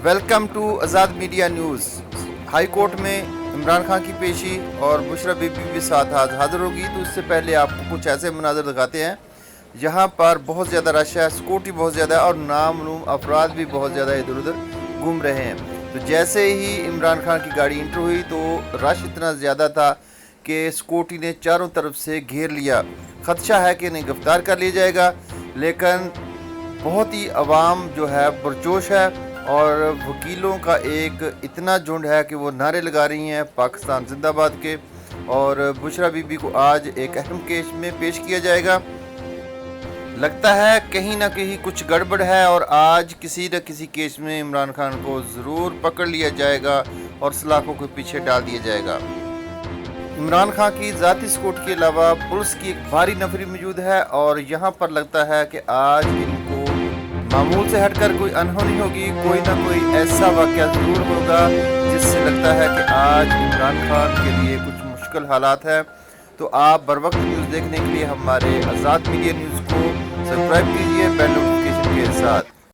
Welcome to Azad media news. High court में इमरान खान की पेशी और बुशरा बीबी भी साथ आज हाजिर होगी। तो उससे पहले आपको कुछ ऐसे मनाज़र दिखाते हैं। यहाँ पर बहुत ज़्यादा रश है, सिक्योरिटी बहुत ज़्यादा है और नामालूम अफराद भी बहुत ज़्यादा इधर उधर घूम रहे हैं। तो जैसे ही इमरान खान की गाड़ी इंटर हुई तो रश इतना ज़्यादा था कि सिक्योरिटी ने चारों तरफ से घेर लिया। खदशा है कि इन्हें गिरफ्तार कर लिया जाएगा, लेकिन बहुत ही अवाम जो है पुरजोश है और वकीलों का एक इतना झुंड है कि वो नारे लगा रही हैं पाकिस्तान जिंदाबाद के। और बुशरा बीबी को आज एक अहम केस में पेश किया जाएगा। लगता है कहीं ना कहीं कुछ गड़बड़ है और आज किसी न किसी केस में इमरान खान को ज़रूर पकड़ लिया जाएगा और सलाखों के पीछे डाल दिया जाएगा। इमरान खान की ज़ाती सिक्योरिटी के अलावा पुलिस की एक भारी नफरी मौजूद है और यहाँ पर लगता है कि आज इनको मामूल से हटकर कोई अनहोनी होगी, कोई ना कोई ऐसा वाक़या ज़रूर होगा जिससे लगता है कि आज इमरान खान के लिए कुछ मुश्किल हालात है। तो आप बर वक्त न्यूज़ देखने के लिए हमारे आज़ाद मीडिया न्यूज़ को सब्सक्राइब कीजिए बेल नोटिफिकेशन के साथ।